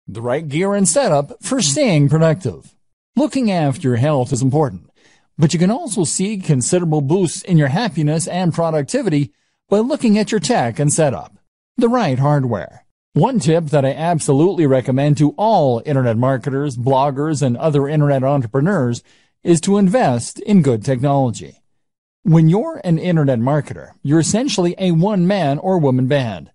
The right gear and setup for staying productive. Looking after your health is important, but you can also see considerable boosts in your happiness and productivity by looking at your tech and setup. The right hardware. One tip that I absolutely recommend to all internet marketers, bloggers, and other internet entrepreneurs is to invest in good technology. When you're an internet marketer, you're essentially a one-man or woman band.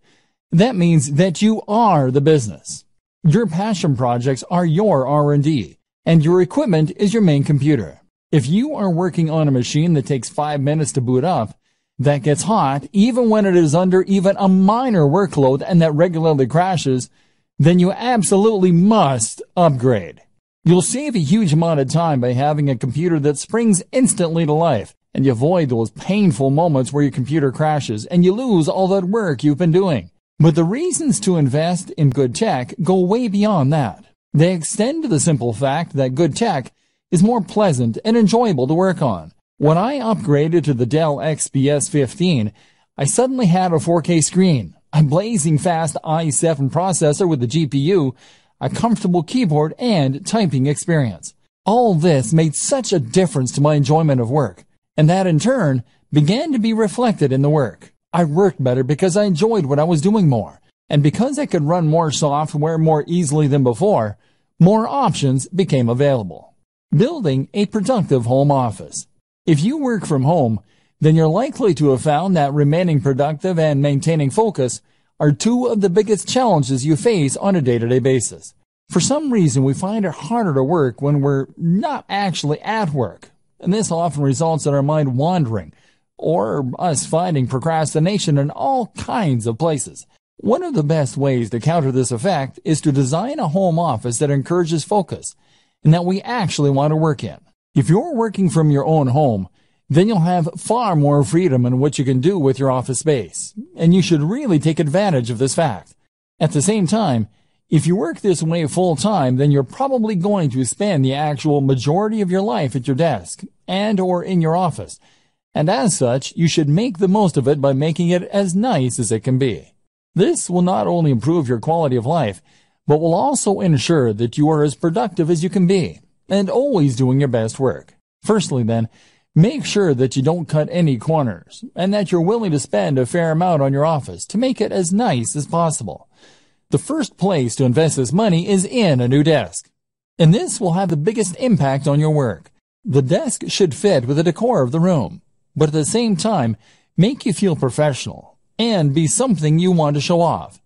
That means that you are the business. Your passion projects are your R&D, and your equipment is your main computer. If you are working on a machine that takes 5 minutes to boot up, that gets hot even when it is under even a minor workload and that regularly crashes, then you absolutely must upgrade. You'll save a huge amount of time by having a computer that springs instantly to life, and you avoid those painful moments where your computer crashes and you lose all that work you've been doing. But the reasons to invest in good tech go way beyond that. They extend to the simple fact that good tech is more pleasant and enjoyable to work on. When I upgraded to the Dell XPS 15, I suddenly had a 4K screen, a blazing fast i7 processor with the GPU, a comfortable keyboard, and typing experience. All this made such a difference to my enjoyment of work, and that in turn began to be reflected in the work. I worked better because I enjoyed what I was doing more, and because I could run more software more easily than before, more options became available. Building a productive home office. If you work from home, then you're likely to have found that remaining productive and maintaining focus are two of the biggest challenges you face on a day-to-day basis. For some reason, we find it harder to work when we're not actually at work, and this often results in our mind wandering, or us finding procrastination in all kinds of places. One of the best ways to counter this effect is to design a home office that encourages focus and that we actually want to work in. If you're working from your own home, then you'll have far more freedom in what you can do with your office space, and you should really take advantage of this fact. At the same time, if you work this way full-time, then you're probably going to spend the actual majority of your life at your desk and or in your office. And as such, you should make the most of it by making it as nice as it can be. This will not only improve your quality of life, but will also ensure that you are as productive as you can be, and always doing your best work. Firstly then, make sure that you don't cut any corners, and that you're willing to spend a fair amount on your office to make it as nice as possible. The first place to invest this money is in a new desk, and this will have the biggest impact on your work. The desk should fit with the decor of the room, but at the same time, make you feel professional and be something you want to show off.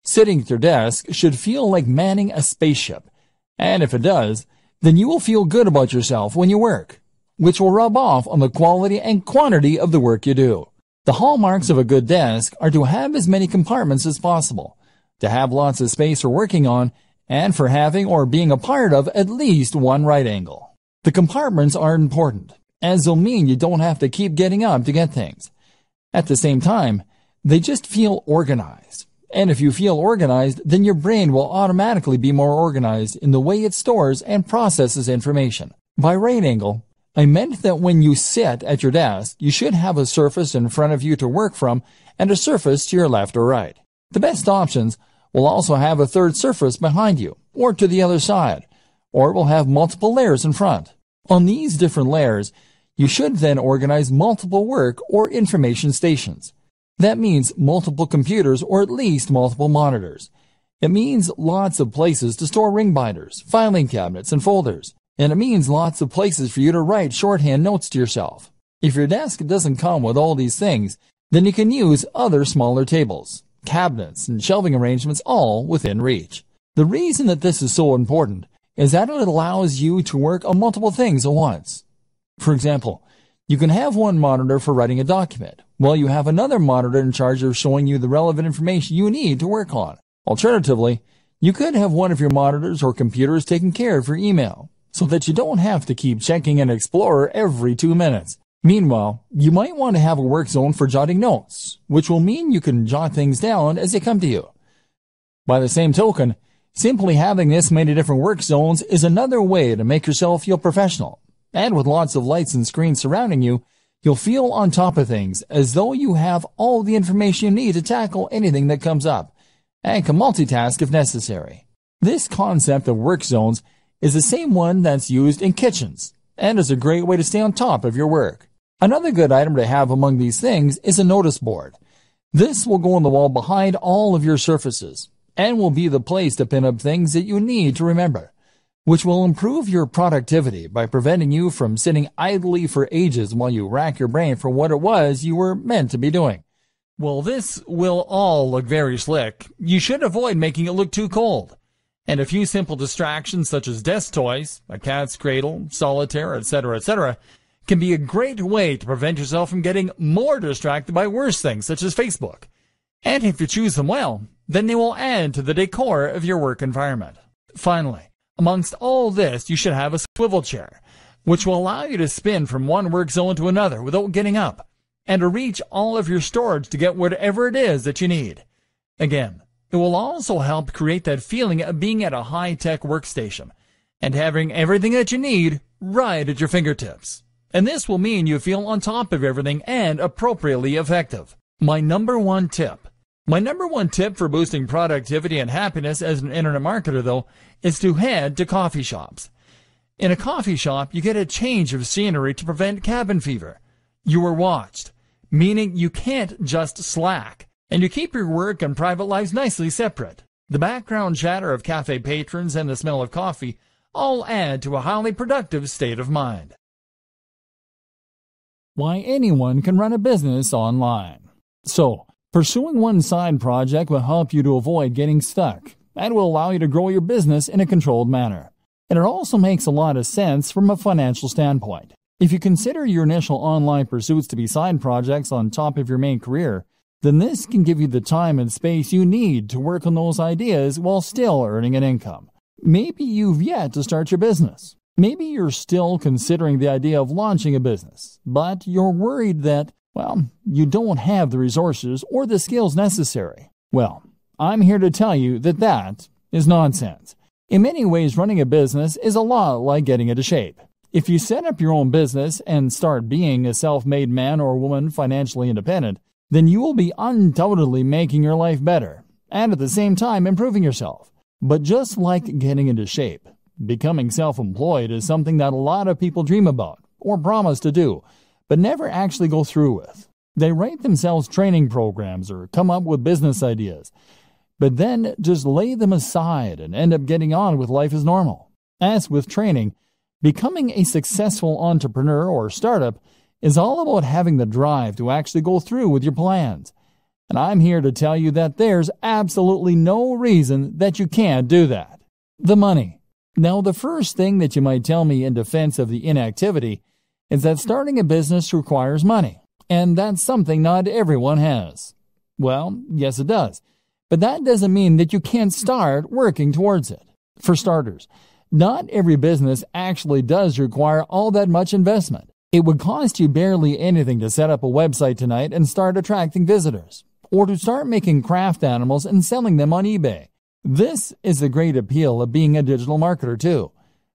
Sitting at your desk should feel like manning a spaceship, and if it does, then you will feel good about yourself when you work, which will rub off on the quality and quantity of the work you do. The hallmarks of a good desk are to have as many compartments as possible, to have lots of space for working on, and for having or being a part of at least one right angle. The compartments are important, as they'll mean you don't have to keep getting up to get things. At the same time, they just feel organized. And if you feel organized, then your brain will automatically be more organized in the way it stores and processes information. By right angle, I meant that when you sit at your desk, you should have a surface in front of you to work from and a surface to your left or right. The best options will also have a third surface behind you, or to the other side, or it will have multiple layers in front. On these different layers, you should then organize multiple work or information stations. That means multiple computers or at least multiple monitors. It means lots of places to store ring binders, filing cabinets, and folders. And it means lots of places for you to write shorthand notes to yourself. If your desk doesn't come with all these things, then you can use other smaller tables, cabinets, and shelving arrangements all within reach. The reason that this is so important is that it allows you to work on multiple things at once. For example, you can have one monitor for writing a document, while you have another monitor in charge of showing you the relevant information you need to work on. Alternatively, you could have one of your monitors or computers taking care of your email, so that you don't have to keep checking an Explorer every 2 minutes. Meanwhile, you might want to have a work zone for jotting notes, which will mean you can jot things down as they come to you. By the same token, simply having this many different work zones is another way to make yourself feel professional. And with lots of lights and screens surrounding you, you'll feel on top of things as though you have all the information you need to tackle anything that comes up, and can multitask if necessary. This concept of work zones is the same one that's used in kitchens and is a great way to stay on top of your work. Another good item to have among these things is a notice board. This will go on the wall behind all of your surfaces and will be the place to pin up things that you need to remember, which will improve your productivity by preventing you from sitting idly for ages while you rack your brain for what it was you were meant to be doing. Well, this will all look very slick. You should avoid making it look too cold. And a few simple distractions such as desk toys, a cat's cradle, solitaire, etc., can be a great way to prevent yourself from getting more distracted by worse things such as Facebook. And if you choose them well, then they will add to the decor of your work environment. Finally, amongst all this, you should have a swivel chair, which will allow you to spin from one work zone to another without getting up, and to reach all of your storage to get whatever it is that you need. Again, it will also help create that feeling of being at a high-tech workstation and having everything that you need right at your fingertips. And this will mean you feel on top of everything and appropriately effective. My number one tip for boosting productivity and happiness as an internet marketer, though, is to head to coffee shops. In a coffee shop, you get a change of scenery to prevent cabin fever. You are watched, meaning you can't just slack, and you keep your work and private lives nicely separate. The background chatter of cafe patrons and the smell of coffee all add to a highly productive state of mind. Why anyone can run a business online. So, pursuing one side project will help you to avoid getting stuck and will allow you to grow your business in a controlled manner. And it also makes a lot of sense from a financial standpoint. If you consider your initial online pursuits to be side projects on top of your main career, then this can give you the time and space you need to work on those ideas while still earning an income. Maybe you've yet to start your business. Maybe you're still considering the idea of launching a business, but you're worried that, you don't have the resources or the skills necessary. Well, I'm here to tell you that that is nonsense. In many ways, running a business is a lot like getting into shape. If you set up your own business and start being a self-made man or woman financially independent, then you will be undoubtedly making your life better and at the same time improving yourself. But just like getting into shape, becoming self-employed is something that a lot of people dream about or promise to do, but never actually go through with. They write themselves training programs or come up with business ideas, but then just lay them aside and end up getting on with life as normal. As with training, becoming a successful entrepreneur or startup is all about having the drive to actually go through with your plans. And I'm here to tell you that there's absolutely no reason that you can't do that. The money. Now, the first thing that you might tell me in defense of the inactivity is that starting a business requires money, and that's something not everyone has. Well, yes it does, but that doesn't mean that you can't start working towards it. For starters, not every business actually does require all that much investment. It would cost you barely anything to set up a website tonight and start attracting visitors, or to start making craft animals and selling them on eBay. This is the great appeal of being a digital marketer too.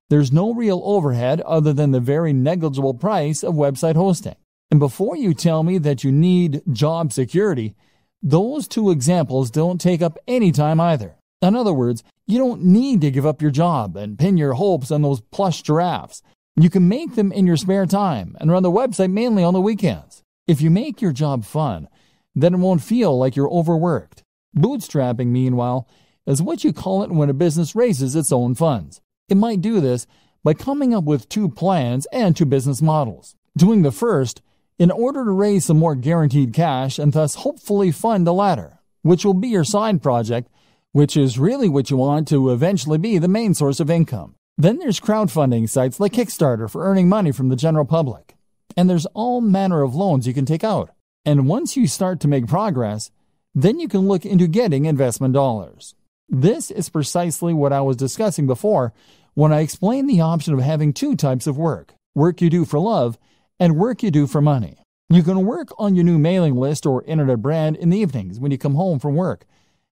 There's no real overhead other than the very negligible price of website hosting. And before you tell me that you need job security, those two examples don't take up any time either. In other words, you don't need to give up your job and pin your hopes on those plush giraffes. You can make them in your spare time and run the website mainly on the weekends. If you make your job fun, then it won't feel like you're overworked. Bootstrapping, meanwhile, is what you call it when a business raises its own funds. It might do this by coming up with two plans and two business models. Doing the first in order to raise some more guaranteed cash and thus hopefully fund the latter, which will be your side project, which is really what you want to eventually be the main source of income. Then there's crowdfunding sites like Kickstarter for earning money from the general public. And there's all manner of loans you can take out. And once you start to make progress, then you can look into getting investment dollars. This is precisely what I was discussing before when I explained the option of having two types of work you do for love and work you do for money. You can work on your new mailing list or internet brand in the evenings when you come home from work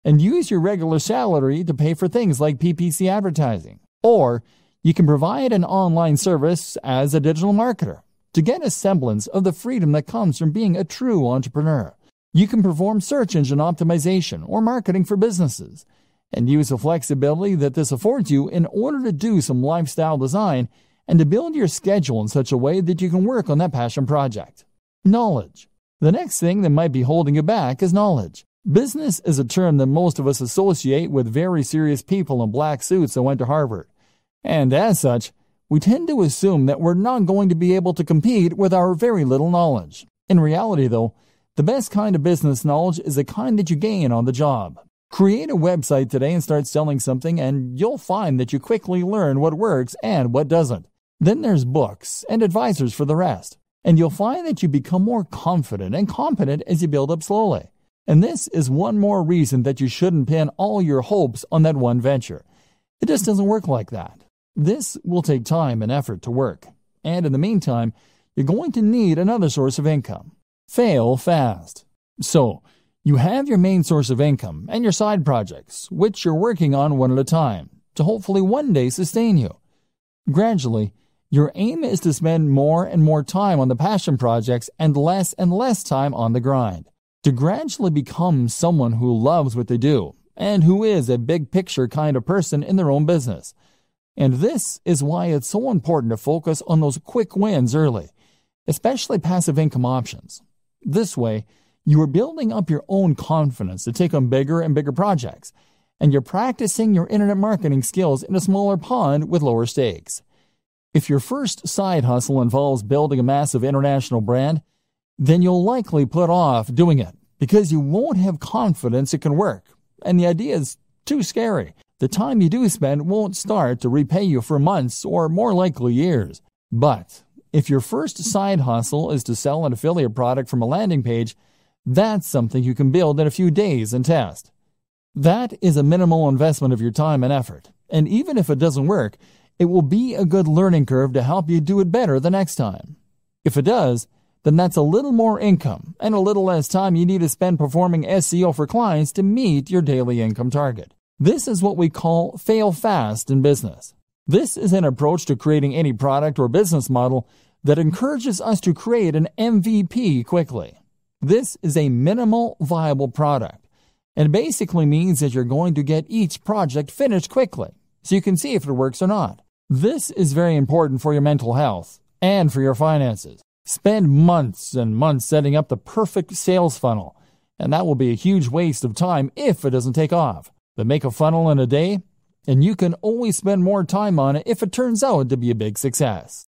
and use your regular salary to pay for things like PPC advertising. Or you can provide an online service as a digital marketer to get a semblance of the freedom that comes from being a true entrepreneur. You can perform search engine optimization or marketing for businesses and use the flexibility that this affords you in order to do some lifestyle design and to build your schedule in such a way that you can work on that passion project. Knowledge. The next thing that might be holding you back is knowledge. Business is a term that most of us associate with very serious people in black suits that went to Harvard. And as such, we tend to assume that we're not going to be able to compete with our very little knowledge. In reality, though, the best kind of business knowledge is the kind that you gain on the job. Create a website today and start selling something, and you'll find that you quickly learn what works and what doesn't. Then there's books and advisors for the rest, and you'll find that you become more confident and competent as you build up slowly. And this is one more reason that you shouldn't pin all your hopes on that one venture. It just doesn't work like that. This will take time and effort to work, and in the meantime, you're going to need another source of income. Fail fast. So, you have your main source of income and your side projects, which you're working on one at a time, to hopefully one day sustain you. Gradually, your aim is to spend more and more time on the passion projects and less time on the grind. To gradually become someone who loves what they do and who is a big picture kind of person in their own business. And this is why it's so important to focus on those quick wins early, especially passive income options. This way, you are building up your own confidence to take on bigger and bigger projects, and you're practicing your internet marketing skills in a smaller pond with lower stakes. If your first side hustle involves building a massive international brand, then you'll likely put off doing it because you won't have confidence it can work, and the idea is too scary. The time you do spend won't start to repay you for months or more likely years. But if your first side hustle is to sell an affiliate product from a landing page, that's something you can build in a few days and test. That is a minimal investment of your time and effort, and even if it doesn't work, it will be a good learning curve to help you do it better the next time. If it does, then that's a little more income and a little less time you need to spend performing SEO for clients to meet your daily income target. This is what we call fail fast in business. This is an approach to creating any product or business model that encourages us to create an MVP quickly. This is a minimal viable product, and basically means that you're going to get each project finished quickly, so you can see if it works or not. This is very important for your mental health and for your finances. Spend months and months setting up the perfect sales funnel, and that will be a huge waste of time if it doesn't take off. But make a funnel in a day, and you can always spend more time on it if it turns out to be a big success.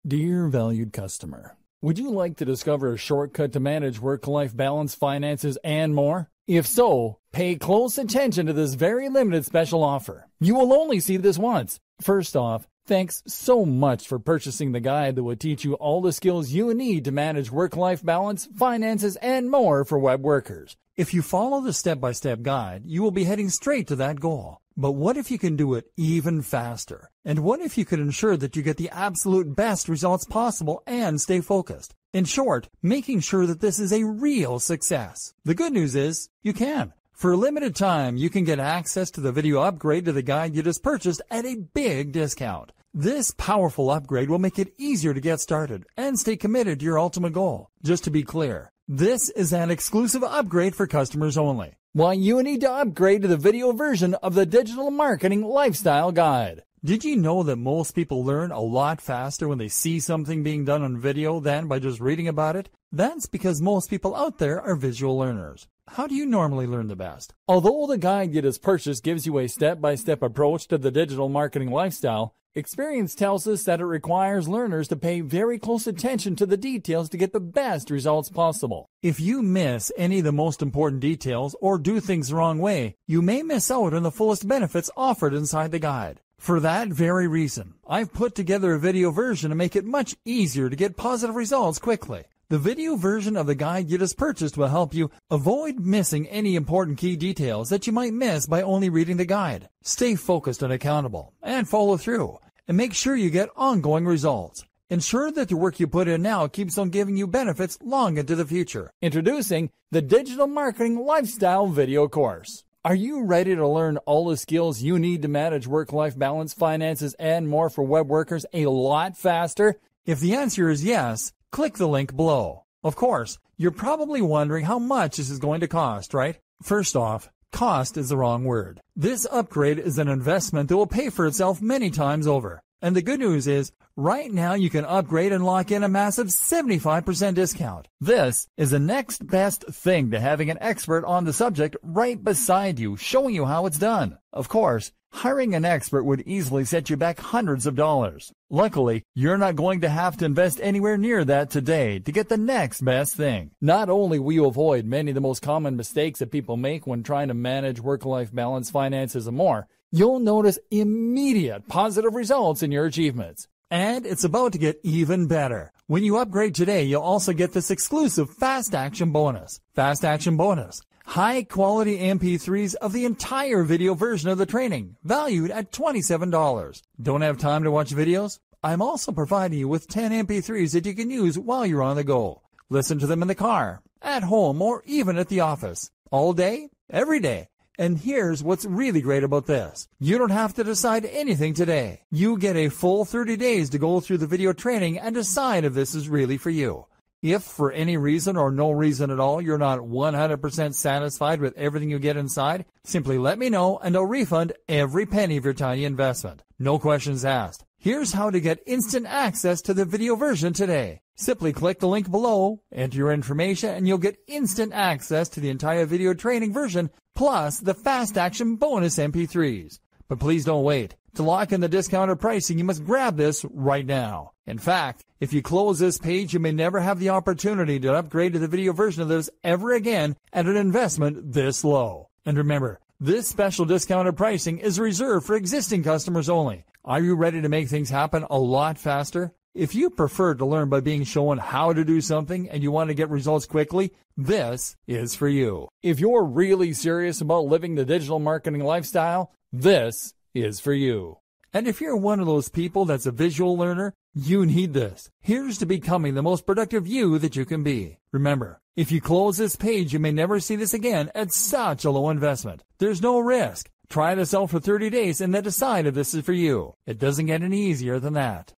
Dear valued customer, would you like to discover a shortcut to manage work-life balance, finances, and more? If so, pay close attention to this very limited special offer. You will only see this once. First off, thanks so much for purchasing the guide that will teach you all the skills you need to manage work-life balance, finances, and more for web workers. If you follow the step-by-step guide, you will be heading straight to that goal. But what if you can do it even faster? And what if you could ensure that you get the absolute best results possible and stay focused? In short, making sure that this is a real success. The good news is, you can. For a limited time, you can get access to the video upgrade to the guide you just purchased at a big discount. This powerful upgrade will make it easier to get started and stay committed to your ultimate goal. Just to be clear, this is an exclusive upgrade for customers only. Why you need to upgrade to the video version of the Digital Marketing Lifestyle Guide. Did you know that most people learn a lot faster when they see something being done on video than by just reading about it? That's because most people out there are visual learners. How do you normally learn the best? Although the guide you just purchased gives you a step-by-step approach to the digital marketing lifestyle, experience tells us that it requires learners to pay very close attention to the details to get the best results possible. If you miss any of the most important details or do things the wrong way, you may miss out on the fullest benefits offered inside the guide. For that very reason, I've put together a video version to make it much easier to get positive results quickly. The video version of the guide you just purchased will help you avoid missing any important key details that you might miss by only reading the guide. Stay focused and accountable, and follow through, and make sure you get ongoing results. Ensure that the work you put in now keeps on giving you benefits long into the future. Introducing the Digital Marketing Lifestyle Video Course. Are you ready to learn all the skills you need to manage work-life balance, finances, and more for web workers a lot faster? If the answer is yes, click the link below. Of course, you're probably wondering how much this is going to cost, right? First off, Cost is the wrong word. This upgrade is an investment that will pay for itself many times over. And the good news is, right now you can upgrade and lock in a massive 75% discount. This is the next best thing to having an expert on the subject right beside you, showing you how it's done. Of course, hiring an expert would easily set you back hundreds of dollars. Luckily, you're not going to have to invest anywhere near that today to get the next best thing. Not only will you avoid many of the most common mistakes that people make when trying to manage work-life balance, finances, and more, you'll notice immediate positive results in your achievements. And it's about to get even better. When you upgrade today, you'll also get this exclusive Fast Action bonus. Fast Action bonus. High-quality MP3s of the entire video version of the training, valued at $27. Don't have time to watch videos? I'm also providing you with 10 MP3s that you can use while you're on the go. Listen to them in the car, at home, or even at the office. All day, every day. And here's what's really great about this. You don't have to decide anything today. You get a full 30 days to go through the video training and decide if this is really for you. If for any reason or no reason at all you're not 100% satisfied with everything you get inside, simply let me know and I'll refund every penny of your tiny investment. No questions asked. Here's how to get instant access to the video version today. Simply click the link below, enter your information, and you'll get instant access to the entire video training version plus the Fast Action bonus MP3s. But please don't wait. To lock in the discounted pricing, you must grab this right now. In fact, if you close this page, you may never have the opportunity to upgrade to the video version of this ever again at an investment this low. And remember, this special discounted pricing is reserved for existing customers only. Are you ready to make things happen a lot faster? If you prefer to learn by being shown how to do something and you want to get results quickly, this is for you. If you're really serious about living the digital marketing lifestyle, this is for you. And if you're one of those people that's a visual learner, you need this. Here's to becoming the most productive you that you can be. Remember, if you close this page, you may never see this again at such a low investment. There's no risk. Try this out for 30 days and then decide if this is for you. It doesn't get any easier than that.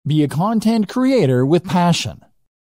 Be a content creator with passion.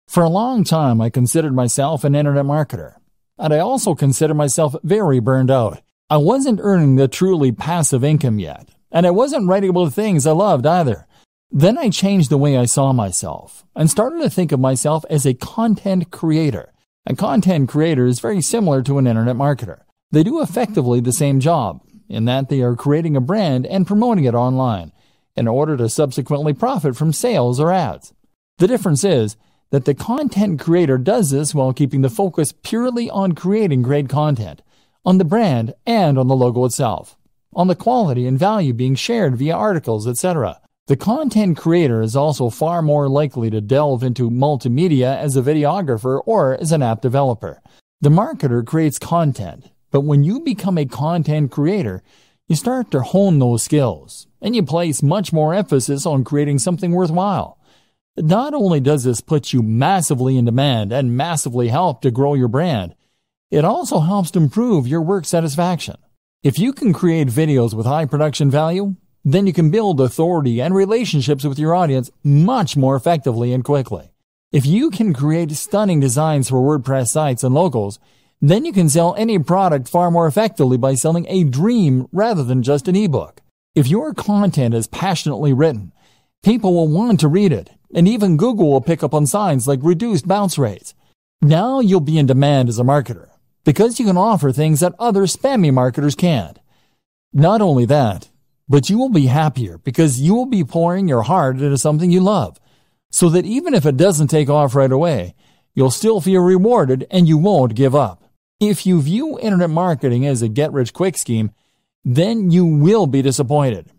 For a long time, I considered myself an internet marketer, and I also considered myself very burned out. I wasn't earning the truly passive income yet, and I wasn't writing about the things I loved either. Then I changed the way I saw myself and started to think of myself as a content creator. A content creator is very similar to an internet marketer. They do effectively the same job, in that they are creating a brand and promoting it online in order to subsequently profit from sales or ads. The difference is that the content creator does this while keeping the focus purely on creating great content, on the brand and on the logo itself, on the quality and value being shared via articles, etc. The content creator is also far more likely to delve into multimedia as a videographer or as an app developer. The marketer creates content, but when you become a content creator, you start to hone those skills, and you place much more emphasis on creating something worthwhile. Not only does this put you massively in demand and massively help to grow your brand, it also helps to improve your work satisfaction. If you can create videos with high production value, then you can build authority and relationships with your audience much more effectively and quickly. If you can create stunning designs for WordPress sites and logos, then you can sell any product far more effectively by selling a dream rather than just an ebook. If your content is passionately written, people will want to read it, and even Google will pick up on signs like reduced bounce rates. Now you'll be in demand as a marketer, because you can offer things that other spammy marketers can't. Not only that, but you will be happier because you will be pouring your heart into something you love, so that even if it doesn't take off right away, you'll still feel rewarded and you won't give up. If you view internet marketing as a get-rich-quick scheme, then you will be disappointed.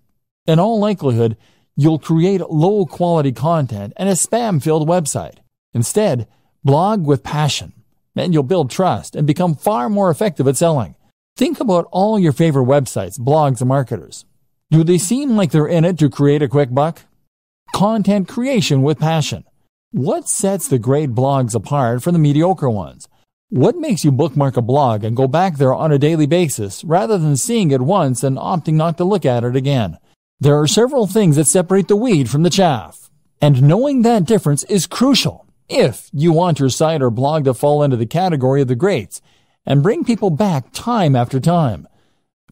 In all likelihood, you'll create low-quality content and a spam-filled website. Instead, blog with passion, and you'll build trust and become far more effective at selling. Think about all your favorite websites, blogs, and marketers. Do they seem like they're in it to create a quick buck? Content creation with passion. What sets the great blogs apart from the mediocre ones? What makes you bookmark a blog and go back there on a daily basis rather than seeing it once and opting not to look at it again? There are several things that separate the wheat from the chaff, and knowing that difference is crucial if you want your site or blog to fall into the category of the greats and bring people back time after time.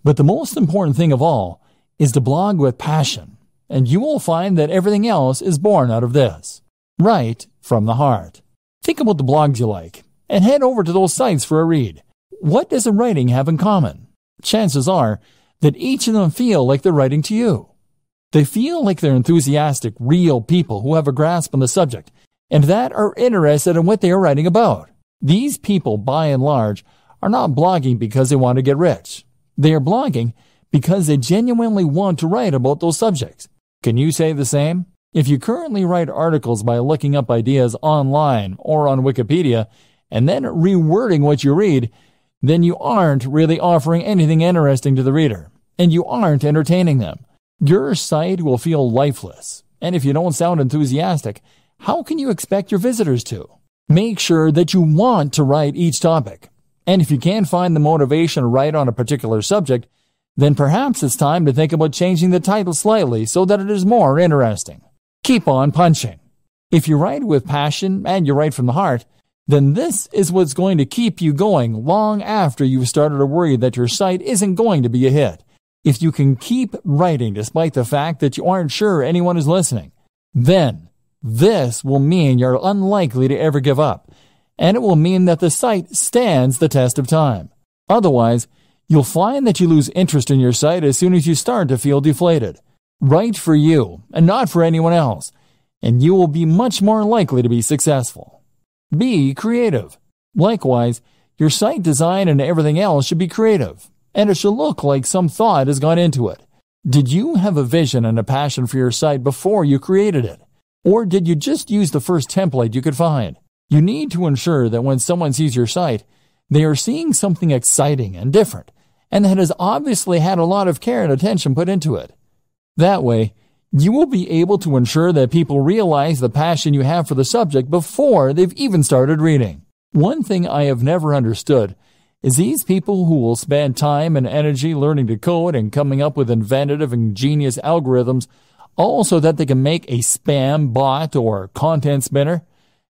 But the most important thing of all is to blog with passion, and you will find that everything else is born out of this. Write from the heart. Think about the blogs you like, and head over to those sites for a read. What does the writing have in common? Chances are that each of them feel like they're writing to you. They feel like they're enthusiastic, real people who have a grasp on the subject and that are interested in what they are writing about. These people, by and large, are not blogging because they want to get rich. They are blogging because they genuinely want to write about those subjects. Can you say the same? If you currently write articles by looking up ideas online or on Wikipedia and then rewording what you read, then you aren't really offering anything interesting to the reader, and you aren't entertaining them. Your site will feel lifeless, and if you don't sound enthusiastic, how can you expect your visitors to? Make sure that you want to write each topic, and if you can't find the motivation to write on a particular subject, then perhaps it's time to think about changing the title slightly so that it is more interesting. Keep on punching. If you write with passion and you write from the heart, then this is what's going to keep you going long after you've started to worry that your site isn't going to be a hit. If you can keep writing despite the fact that you aren't sure anyone is listening, then this will mean you're unlikely to ever give up, and it will mean that the site stands the test of time. Otherwise, you'll find that you lose interest in your site as soon as you start to feel deflated. Write for you and not for anyone else, and you will be much more likely to be successful. Be creative. Likewise, your site design and everything else should be creative, and it should look like some thought has gone into it. Did you have a vision and a passion for your site before you created it? Or did you just use the first template you could find? You need to ensure that when someone sees your site, they are seeing something exciting and different, and that has obviously had a lot of care and attention put into it. That way, you will be able to ensure that people realize the passion you have for the subject before they've even started reading. One thing I have never understood is these people who will spend time and energy learning to code and coming up with inventive and ingenious algorithms all so that they can make a spam bot or content spinner.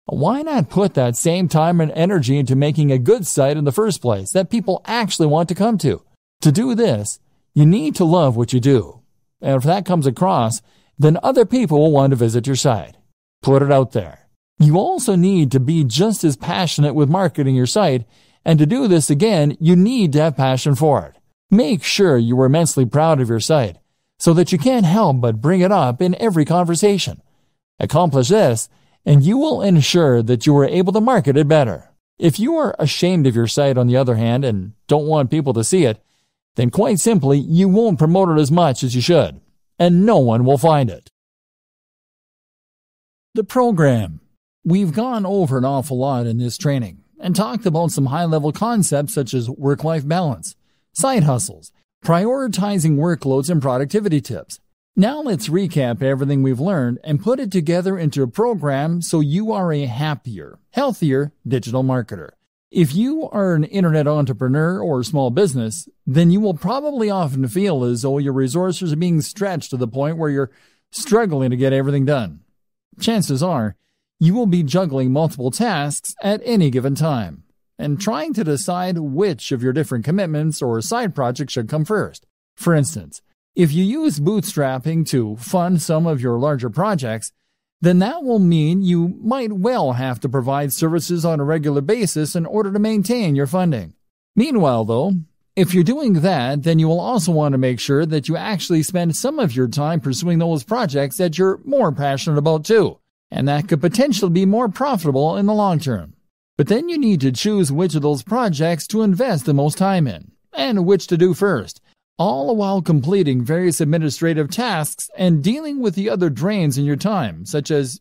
Why not put that same time and energy into making a good site in the first place that people actually want to come to? To do this, you need to love what you do. And if that comes across, then other people will want to visit your site. Put it out there. You also need to be just as passionate with marketing your site, and to do this again, you need to have passion for it. Make sure you are immensely proud of your site, so that you can't help but bring it up in every conversation. Accomplish this, and you will ensure that you are able to market it better. If you are ashamed of your site, on the other hand, and don't want people to see it, then quite simply, you won't promote it as much as you should, and no one will find it. The program. We've gone over an awful lot in this training and talked about some high-level concepts such as work-life balance, side hustles, prioritizing workloads, and productivity tips. Now let's recap everything we've learned and put it together into a program so you are a happier, healthier digital marketer. If you are an internet entrepreneur or small business, then you will probably often feel as though your resources are being stretched to the point where you're struggling to get everything done. Chances are, you will be juggling multiple tasks at any given time and trying to decide which of your different commitments or side projects should come first. For instance, if you use bootstrapping to fund some of your larger projects, then that will mean you might well have to provide services on a regular basis in order to maintain your funding. Meanwhile, though, if you're doing that, then you will also want to make sure that you actually spend some of your time pursuing those projects that you're more passionate about too, and that could potentially be more profitable in the long term. But then you need to choose which of those projects to invest the most time in, and which to do first, all while completing various administrative tasks and dealing with the other drains in your time, such as,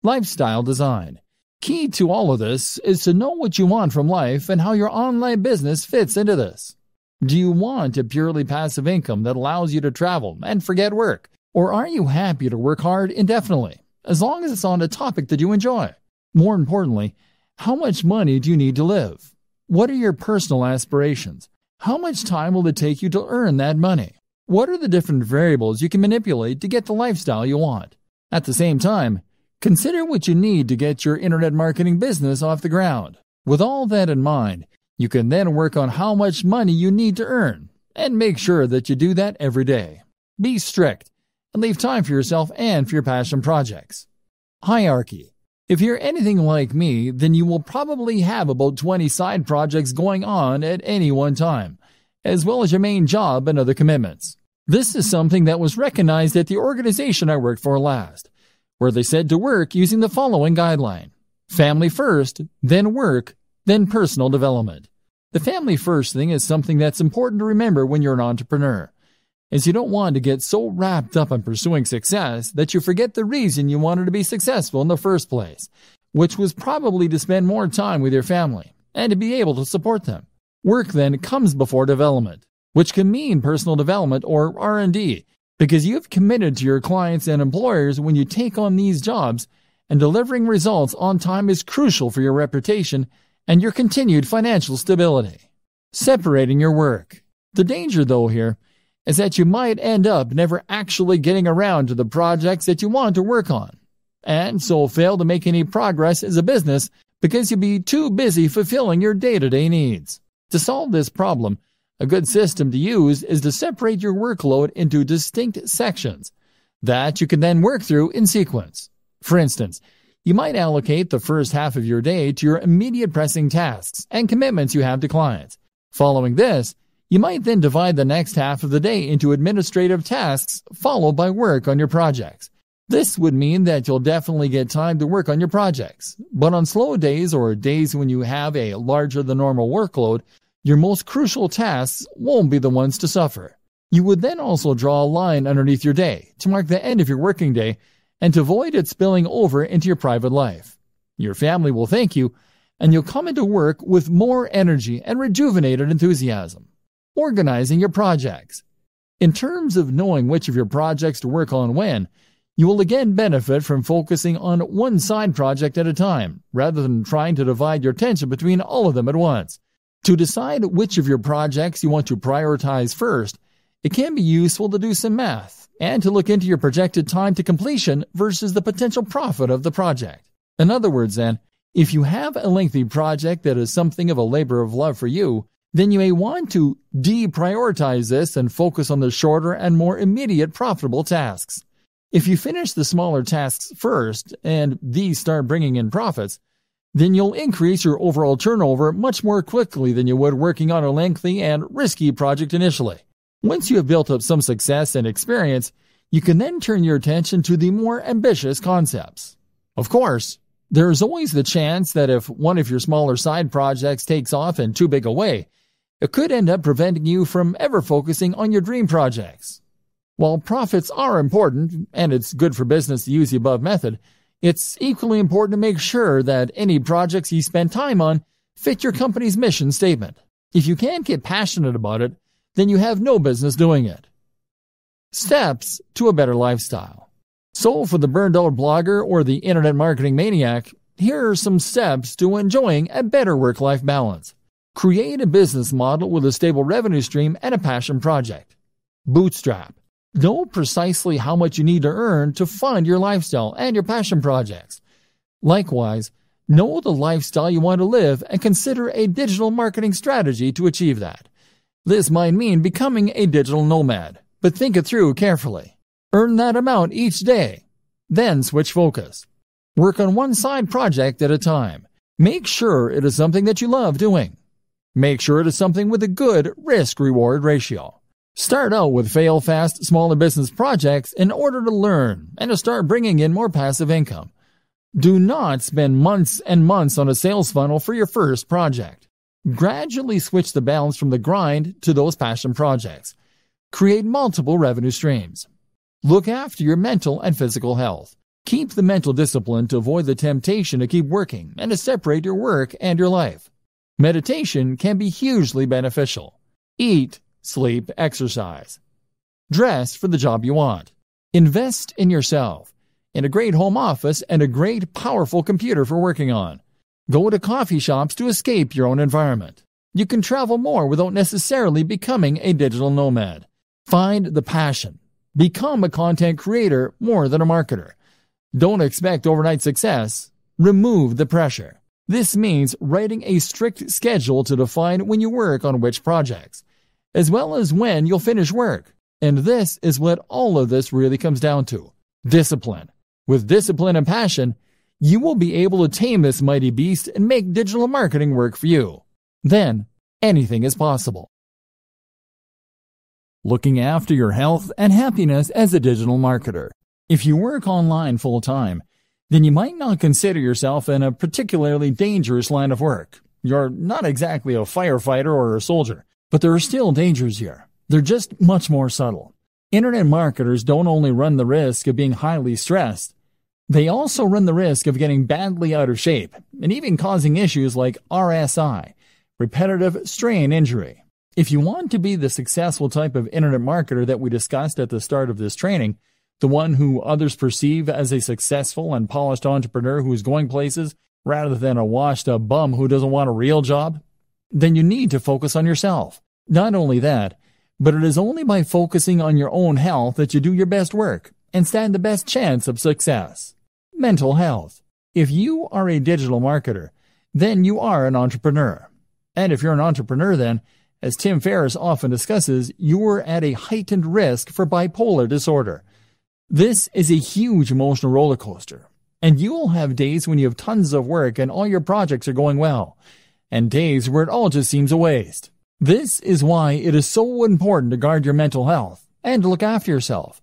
lifestyle design. Key to all of this is to know what you want from life and how your online business fits into this. Do you want a purely passive income that allows you to travel and forget work? Or are you happy to work hard indefinitely, as long as it's on a topic that you enjoy? More importantly, how much money do you need to live? What are your personal aspirations? How much time will it take you to earn that money? What are the different variables you can manipulate to get the lifestyle you want? At the same time, consider what you need to get your internet marketing business off the ground. With all that in mind, you can then work on how much money you need to earn, and make sure that you do that every day. Be strict, and leave time for yourself and for your passion projects. Hierarchy. If you're anything like me, then you will probably have about 20 side projects going on at any one time, as well as your main job and other commitments. This is something that was recognized at the organization I worked for last, where they said to work using the following guideline: family first, then work, then personal development. The family first thing is something that's important to remember when you're an entrepreneur, as you don't want to get so wrapped up in pursuing success that you forget the reason you wanted to be successful in the first place, which was probably to spend more time with your family and to be able to support them. Work then comes before development, which can mean personal development or R&D, because you've committed to your clients and employers when you take on these jobs, and delivering results on time is crucial for your reputation and your continued financial stability. Separating your work. The danger, though, here is that you might end up never actually getting around to the projects that you want to work on, and so fail to make any progress as a business because you'll be too busy fulfilling your day-to-day needs. To solve this problem, a good system to use is to separate your workload into distinct sections that you can then work through in sequence. For instance, you might allocate the first half of your day to your immediate pressing tasks and commitments you have to clients. Following this, you might then divide the next half of the day into administrative tasks, followed by work on your projects. This would mean that you'll definitely get time to work on your projects, but on slow days or days when you have a larger than normal workload, your most crucial tasks won't be the ones to suffer. You would then also draw a line underneath your day to mark the end of your working day and to avoid it spilling over into your private life. Your family will thank you, and you'll come into work with more energy and rejuvenated enthusiasm. Organizing your projects. In terms of knowing which of your projects to work on when, you will again benefit from focusing on one side project at a time, rather than trying to divide your attention between all of them at once. To decide which of your projects you want to prioritize first, it can be useful to do some math and to look into your projected time to completion versus the potential profit of the project. In other words, then, if you have a lengthy project that is something of a labor of love for you, then you may want to deprioritize this and focus on the shorter and more immediate profitable tasks. If you finish the smaller tasks first and these start bringing in profits, then you'll increase your overall turnover much more quickly than you would working on a lengthy and risky project initially. Once you have built up some success and experience, you can then turn your attention to the more ambitious concepts. Of course, there is always the chance that if one of your smaller side projects takes off in too big a way, it could end up preventing you from ever focusing on your dream projects. While profits are important, and it's good for business to use the above method, it's equally important to make sure that any projects you spend time on fit your company's mission statement. If you can't get passionate about it, then you have no business doing it. Steps to a better lifestyle. So for the burned out blogger or the internet marketing maniac, here are some steps to enjoying a better work-life balance. Create a business model with a stable revenue stream and a passion project. Bootstrap. Know precisely how much you need to earn to fund your lifestyle and your passion projects. Likewise, know the lifestyle you want to live and consider a digital marketing strategy to achieve that. This might mean becoming a digital nomad, but think it through carefully. Earn that amount each day. Then switch focus. Work on one side project at a time. Make sure it is something that you love doing. Make sure it is something with a good risk-reward ratio. Start out with fail-fast, smaller business projects in order to learn and to start bringing in more passive income. Do not spend months and months on a sales funnel for your first project. Gradually switch the balance from the grind to those passion projects. Create multiple revenue streams. Look after your mental and physical health. Keep the mental discipline to avoid the temptation to keep working and to separate your work and your life. Meditation can be hugely beneficial. Eat, sleep, exercise. Dress for the job you want. Invest in yourself, in a great home office and a great, powerful computer for working on. Go to coffee shops to escape your own environment. You can travel more without necessarily becoming a digital nomad. Find the passion. Become a content creator more than a marketer. Don't expect overnight success. Remove the pressure. This means writing a strict schedule to define when you work on which projects, as well as when you'll finish work. And this is what all of this really comes down to: discipline. With discipline and passion, you will be able to tame this mighty beast and make digital marketing work for you. Then, anything is possible. Looking after your health and happiness as a digital marketer. If you work online full-time, then you might not consider yourself in a particularly dangerous line of work. You're not exactly a firefighter or a soldier, but there are still dangers here. They're just much more subtle. Internet marketers don't only run the risk of being highly stressed, they also run the risk of getting badly out of shape and even causing issues like RSI, repetitive strain injury. If you want to be the successful type of internet marketer that we discussed at the start of this training, the one who others perceive as a successful and polished entrepreneur who is going places rather than a washed-up bum who doesn't want a real job, then you need to focus on yourself. Not only that, but it is only by focusing on your own health that you do your best work and stand the best chance of success. Mental health. If you are a digital marketer, then you are an entrepreneur. And if you're an entrepreneur, then, as Tim Ferriss often discusses, you are at a heightened risk for bipolar disorder. This is a huge emotional roller coaster, and you will have days when you have tons of work and all your projects are going well, and days where it all just seems a waste. This is why it is so important to guard your mental health and to look after yourself,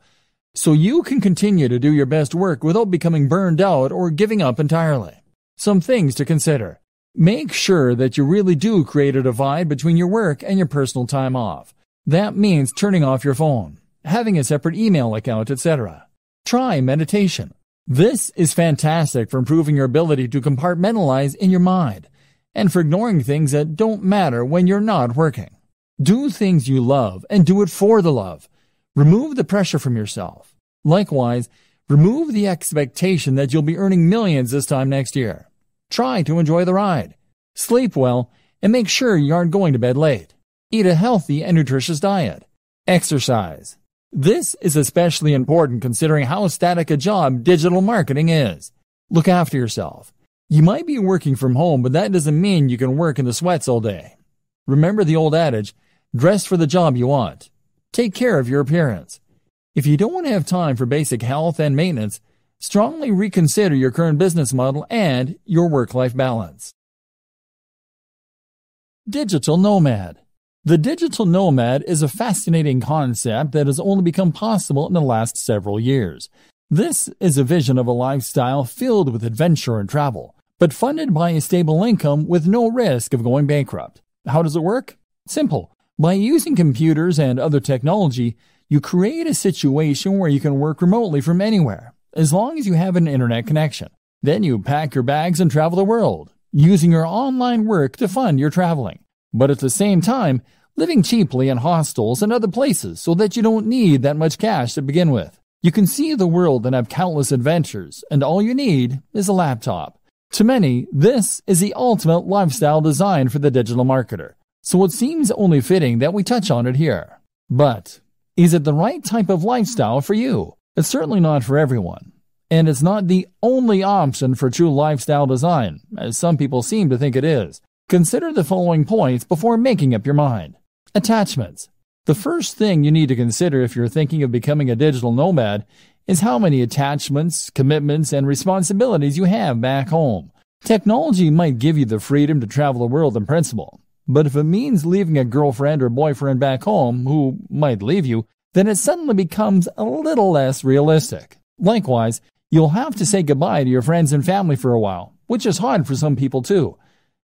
so you can continue to do your best work without becoming burned out or giving up entirely. Some things to consider. Make sure that you really do create a divide between your work and your personal time off. That means turning off your phone, having a separate email account, etc. Try meditation. This is fantastic for improving your ability to compartmentalize in your mind and for ignoring things that don't matter when you're not working. Do things you love and do it for the love. Remove the pressure from yourself. Likewise, remove the expectation that you'll be earning millions this time next year. Try to enjoy the ride. Sleep well and make sure you aren't going to bed late. Eat a healthy and nutritious diet. Exercise. This is especially important considering how static a job digital marketing is. Look after yourself. You might be working from home, but that doesn't mean you can work in the sweats all day. Remember the old adage, dress for the job you want. Take care of your appearance. If you don't have time for basic health and maintenance, strongly reconsider your current business model and your work-life balance. Digital nomad. The digital nomad is a fascinating concept that has only become possible in the last several years. This is a vision of a lifestyle filled with adventure and travel, but funded by a stable income with no risk of going bankrupt. How does it work? Simple. By using computers and other technology, you create a situation where you can work remotely from anywhere, as long as you have an internet connection. Then you pack your bags and travel the world, using your online work to fund your traveling. But at the same time, living cheaply in hostels and other places so that you don't need that much cash to begin with. You can see the world and have countless adventures, and all you need is a laptop. To many, this is the ultimate lifestyle designed for the digital marketer, so it seems only fitting that we touch on it here. But is it the right type of lifestyle for you? It's certainly not for everyone, and it's not the only option for true lifestyle design, as some people seem to think it is. Consider the following points before making up your mind. Attachments. The first thing you need to consider if you're thinking of becoming a digital nomad is how many attachments, commitments, and responsibilities you have back home. Technology might give you the freedom to travel the world in principle, but if it means leaving a girlfriend or boyfriend back home who might leave you, then it suddenly becomes a little less realistic. Likewise, you'll have to say goodbye to your friends and family for a while, which is hard for some people too.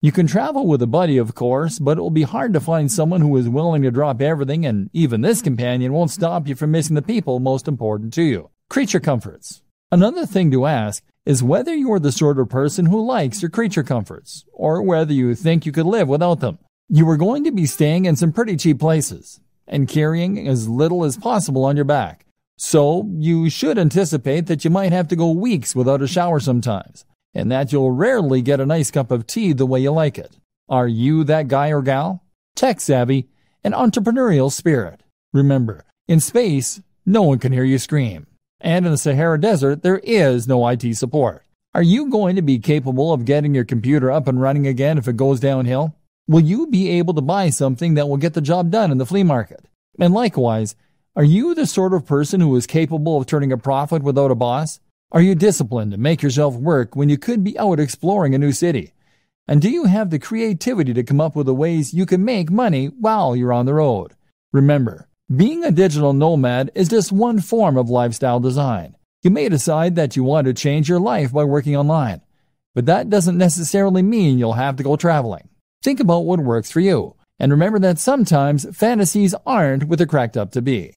You can travel with a buddy, of course, but it will be hard to find someone who is willing to drop everything, and even this companion won't stop you from missing the people most important to you. Creature comforts. Another thing to ask is whether you're the sort of person who likes your creature comforts, or whether you think you could live without them. You are going to be staying in some pretty cheap places, and carrying as little as possible on your back. So, you should anticipate that you might have to go weeks without a shower sometimes, and that you'll rarely get a nice cup of tea the way you like it. Are you that guy or gal? Tech-savvy and entrepreneurial spirit. Remember, in space, no one can hear you scream. And in the Sahara Desert, there is no IT support. Are you going to be capable of getting your computer up and running again if it goes downhill? Will you be able to buy something that will get the job done in the flea market? And likewise, are you the sort of person who is capable of turning a profit without a boss? Are you disciplined to make yourself work when you could be out exploring a new city? And do you have the creativity to come up with the ways you can make money while you're on the road? Remember, being a digital nomad is just one form of lifestyle design. You may decide that you want to change your life by working online, but that doesn't necessarily mean you'll have to go traveling. Think about what works for you, and remember that sometimes fantasies aren't what they're cracked up to be.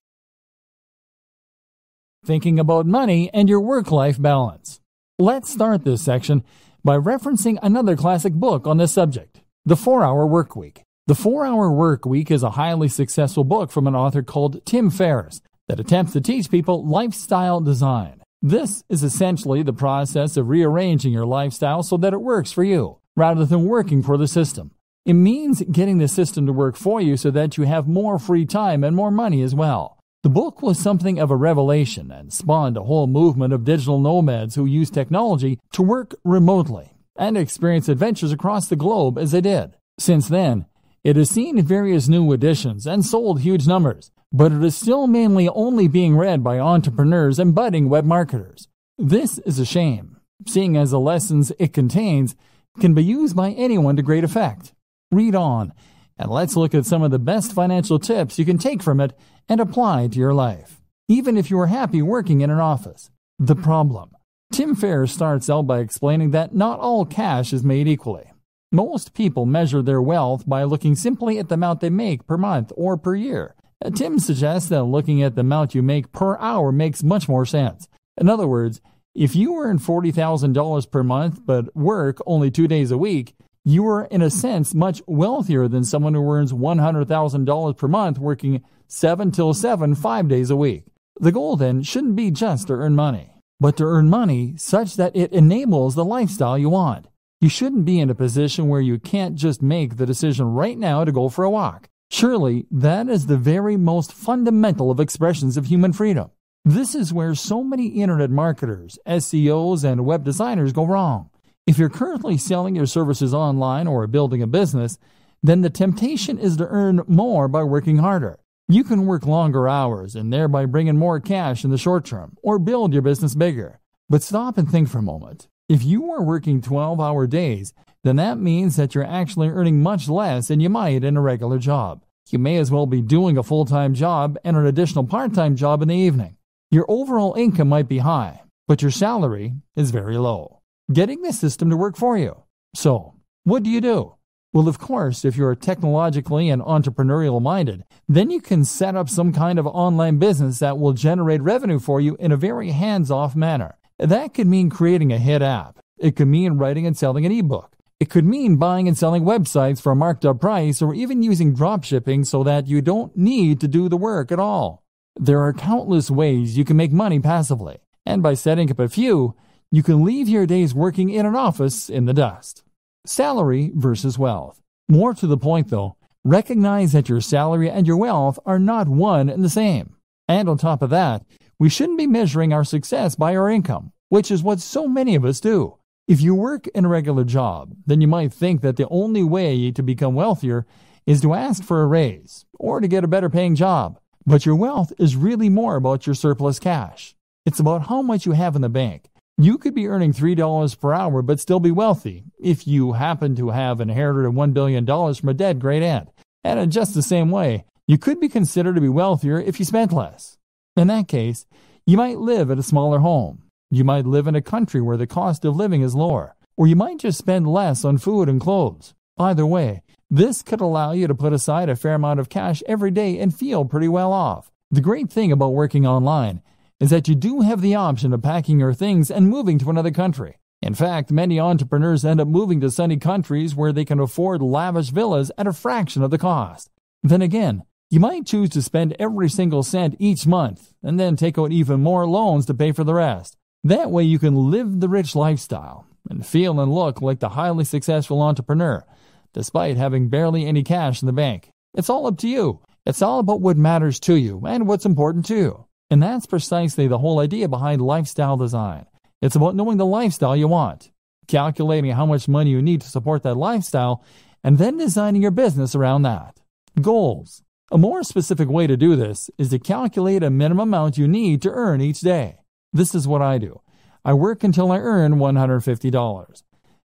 Thinking about money and your work-life balance. Let's start this section by referencing another classic book on this subject, The 4-Hour Workweek. The 4-Hour Workweek is a highly successful book from an author called Tim Ferriss that attempts to teach people lifestyle design. This is essentially the process of rearranging your lifestyle so that it works for you, rather than working for the system. It means getting the system to work for you so that you have more free time and more money as well. The book was something of a revelation and spawned a whole movement of digital nomads who use technology to work remotely and experience adventures across the globe as they did. Since then, it has seen various new editions and sold huge numbers, but it is still mainly only being read by entrepreneurs and budding web marketers. This is a shame, seeing as the lessons it contains can be used by anyone to great effect. Read on, and let's look at some of the best financial tips you can take from it and apply to your life, even if you are happy working in an office. The problem. Tim Ferriss starts out by explaining that not all cash is made equally. Most people measure their wealth by looking simply at the amount they make per month or per year. Tim suggests that looking at the amount you make per hour makes much more sense. In other words, if you earn $40,000 per month but work only 2 days a week, you are in a sense much wealthier than someone who earns $100,000 per month working 7 till 7, 5 days a week. The goal then shouldn't be just to earn money, but to earn money such that it enables the lifestyle you want. You shouldn't be in a position where you can't just make the decision right now to go for a walk. Surely, that is the very most fundamental of expressions of human freedom. This is where so many internet marketers, SEOs, and web designers go wrong. If you're currently selling your services online or building a business, then the temptation is to earn more by working harder. You can work longer hours and thereby bring in more cash in the short term, or build your business bigger. But stop and think for a moment. If you are working 12-hour days, then that means that you're actually earning much less than you might in a regular job. You may as well be doing a full-time job and an additional part-time job in the evening. Your overall income might be high, but your salary is very low. Getting the system to work for you. So, what do you do? Well, of course, if you're technologically and entrepreneurial minded, then you can set up some kind of online business that will generate revenue for you in a very hands-off manner. That could mean creating a hit app. It could mean writing and selling an ebook. It could mean buying and selling websites for a marked up price, or even using dropshipping so that you don't need to do the work at all. There are countless ways you can make money passively, and by setting up a few, you can leave your days working in an office in the dust. Salary versus wealth. More to the point though, recognize that your salary and your wealth are not one and the same. And on top of that, we shouldn't be measuring our success by our income, which is what so many of us do. If you work in a regular job, then you might think that the only way to become wealthier is to ask for a raise or to get a better paying job. But your wealth is really more about your surplus cash. It's about how much you have in the bank. You could be earning $3 per hour but still be wealthy if you happen to have inherited $1 billion from a dead great aunt. And in just the same way, you could be considered to be wealthier if you spent less. In that case, you might live at a smaller home. You might live in a country where the cost of living is lower, or you might just spend less on food and clothes. Either way, this could allow you to put aside a fair amount of cash every day and feel pretty well off. The great thing about working online is that you do have the option of packing your things and moving to another country. In fact, many entrepreneurs end up moving to sunny countries where they can afford lavish villas at a fraction of the cost. Then again, you might choose to spend every single cent each month and then take out even more loans to pay for the rest. That way you can live the rich lifestyle and feel and look like the highly successful entrepreneur, despite having barely any cash in the bank. It's all up to you. It's all about what matters to you and what's important to you. And that's precisely the whole idea behind lifestyle design. It's about knowing the lifestyle you want, calculating how much money you need to support that lifestyle, and then designing your business around that. Goals. A more specific way to do this is to calculate a minimum amount you need to earn each day. This is what I do. I work until I earn $150.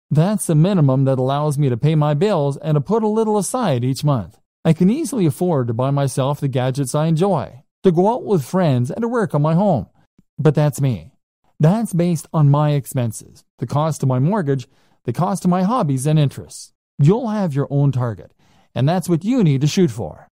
That's the minimum that allows me to pay my bills and to put a little aside each month. I can easily afford to buy myself the gadgets I enjoy, to go out with friends, and to work on my home. But that's me. That's based on my expenses, the cost of my mortgage, the cost of my hobbies and interests. You'll have your own target, and that's what you need to shoot for.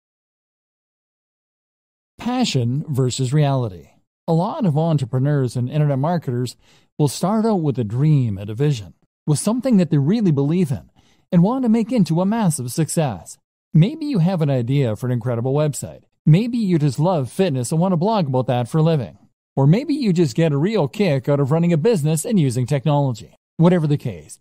Passion versus reality. A lot of entrepreneurs and internet marketers will start out with a dream and a vision, with something that they really believe in and want to make into a massive success. Maybe you have an idea for an incredible website. Maybe you just love fitness and want to blog about that for a living. Or maybe you just get a real kick out of running a business and using technology. Whatever the case,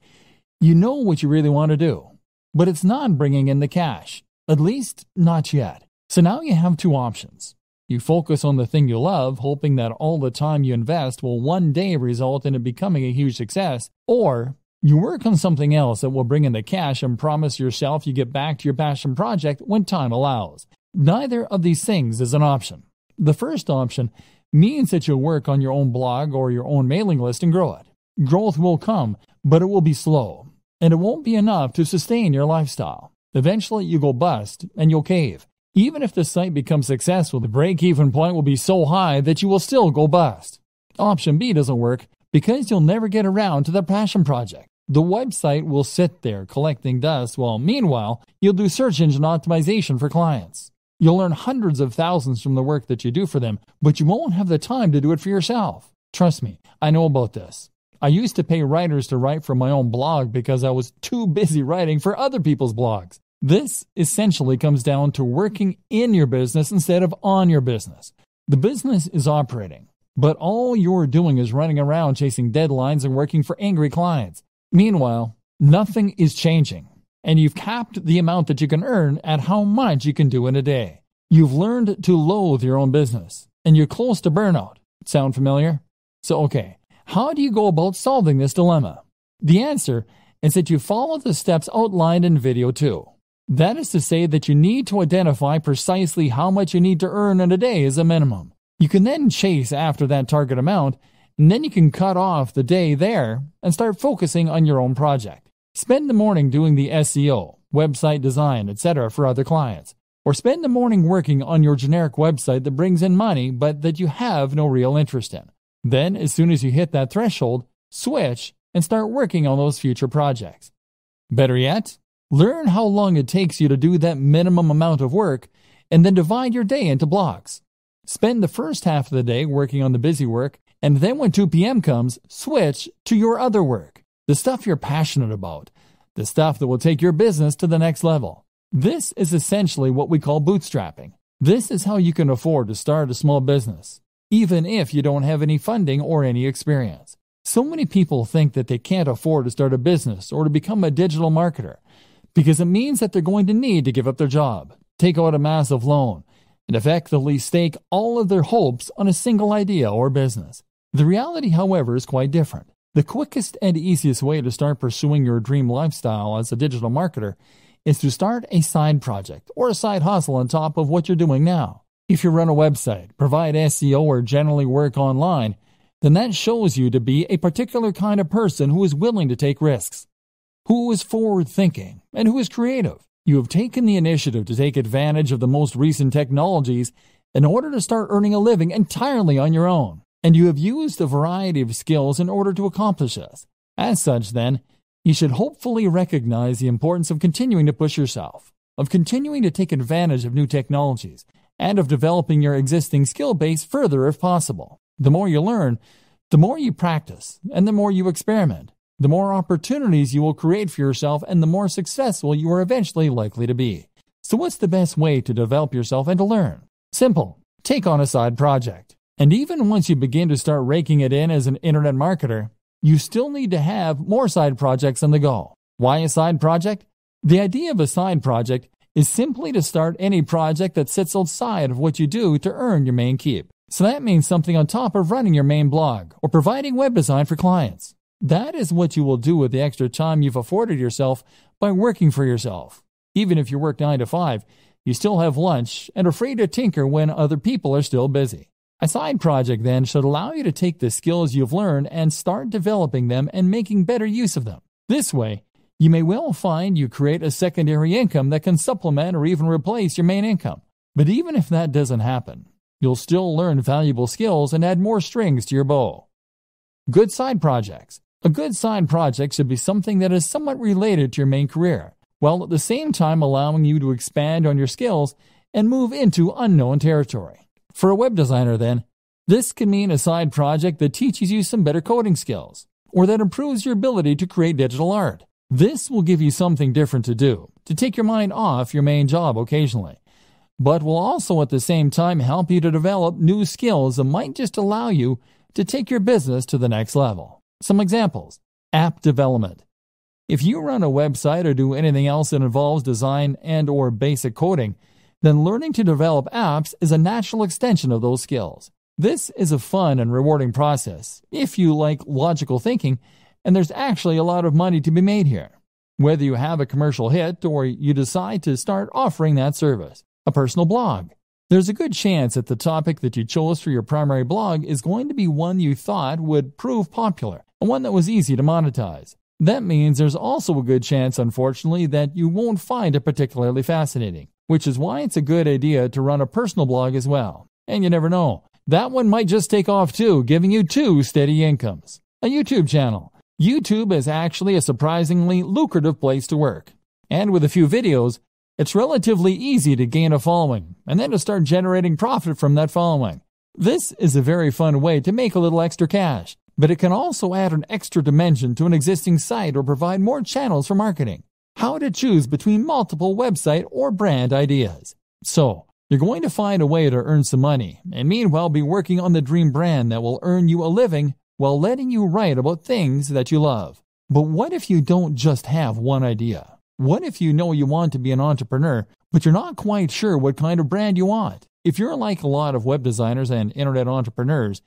you know what you really want to do, but it's not bringing in the cash, at least not yet. So now you have two options. You focus on the thing you love, hoping that all the time you invest will one day result in it becoming a huge success, or you work on something else that will bring in the cash and promise yourself you get back to your passion project when time allows. Neither of these things is an option. The first option means that you'll work on your own blog or your own mailing list and grow it. Growth will come, but it will be slow, and it won't be enough to sustain your lifestyle. Eventually, you go bust and you'll cave. Even if the site becomes successful, the break-even point will be so high that you will still go bust. Option B doesn't work because you'll never get around to the passion project. The website will sit there collecting dust while meanwhile, you'll do search engine optimization for clients. You'll earn hundreds of thousands from the work that you do for them, but you won't have the time to do it for yourself. Trust me, I know about this. I used to pay writers to write for my own blog because I was too busy writing for other people's blogs. This essentially comes down to working in your business instead of on your business. The business is operating, but all you're doing is running around chasing deadlines and working for angry clients. Meanwhile, nothing is changing, and you've capped the amount that you can earn at how much you can do in a day. You've learned to loathe your own business, and you're close to burnout. Sound familiar? So, okay, how do you go about solving this dilemma? The answer is that you follow the steps outlined in video 2. That is to say that you need to identify precisely how much you need to earn in a day as a minimum. You can then chase after that target amount, and then you can cut off the day there and start focusing on your own project. Spend the morning doing the SEO, website design, etc. for other clients. Or spend the morning working on your generic website that brings in money but that you have no real interest in. Then, as soon as you hit that threshold, switch and start working on those future projects. Better yet, learn how long it takes you to do that minimum amount of work and then divide your day into blocks. Spend the first half of the day working on the busy work, and then when 2 p.m. comes, switch to your other work, the stuff you're passionate about, the stuff that will take your business to the next level. This is essentially what we call bootstrapping. This is how you can afford to start a small business, even if you don't have any funding or any experience. So many people think that they can't afford to start a business or to become a digital marketer, because it means that they're going to need to give up their job, take out a massive loan, and effectively stake all of their hopes on a single idea or business. The reality, however, is quite different. The quickest and easiest way to start pursuing your dream lifestyle as a digital marketer is to start a side project or a side hustle on top of what you're doing now. If you run a website, provide SEO, or generally work online, then that shows you to be a particular kind of person who is willing to take risks, who is forward-thinking, and who is creative. You have taken the initiative to take advantage of the most recent technologies in order to start earning a living entirely on your own, and you have used a variety of skills in order to accomplish this. As such, then, you should hopefully recognize the importance of continuing to push yourself, of continuing to take advantage of new technologies, and of developing your existing skill base further if possible. The more you learn, the more you practice, and the more you experiment, the more opportunities you will create for yourself and the more successful you are eventually likely to be. So what's the best way to develop yourself and to learn? Simple. Take on a side project. And even once you begin to start raking it in as an internet marketer, you still need to have more side projects on the go. Why a side project? The idea of a side project is simply to start any project that sits outside of what you do to earn your main keep. So that means something on top of running your main blog or providing web design for clients. That is what you will do with the extra time you've afforded yourself by working for yourself. Even if you work 9 to 5, you still have lunch and are free to tinker when other people are still busy. A side project then should allow you to take the skills you've learned and start developing them and making better use of them. This way, you may well find you create a secondary income that can supplement or even replace your main income. But even if that doesn't happen, you'll still learn valuable skills and add more strings to your bow. Good side projects. A good side project should be something that is somewhat related to your main career, while at the same time allowing you to expand on your skills and move into unknown territory. For a web designer then, this can mean a side project that teaches you some better coding skills, or that improves your ability to create digital art. This will give you something different to do, to take your mind off your main job occasionally, but will also at the same time help you to develop new skills that might just allow you to take your business to the next level. Some examples: app development. If you run a website or do anything else that involves design and/or basic coding, then learning to develop apps is a natural extension of those skills. This is a fun and rewarding process if you like logical thinking, and there's actually a lot of money to be made here, whether you have a commercial hit or you decide to start offering that service. A personal blog. There's a good chance that the topic that you chose for your primary blog is going to be one you thought would prove popular, and one that was easy to monetize. That means there's also a good chance, unfortunately, that you won't find it particularly fascinating, which is why it's a good idea to run a personal blog as well. And you never know, that one might just take off too, giving you 2 steady incomes. A YouTube channel. YouTube is actually a surprisingly lucrative place to work. And with a few videos, it's relatively easy to gain a following, and then to start generating profit from that following. This is a very fun way to make a little extra cash, but it can also add an extra dimension to an existing site or provide more channels for marketing. How to choose between multiple website or brand ideas. So, you're going to find a way to earn some money, and meanwhile be working on the dream brand that will earn you a living while letting you write about things that you love. But what if you don't just have one idea? What if you know you want to be an entrepreneur, but you're not quite sure what kind of brand you want? If you're like a lot of web designers and internet entrepreneurs,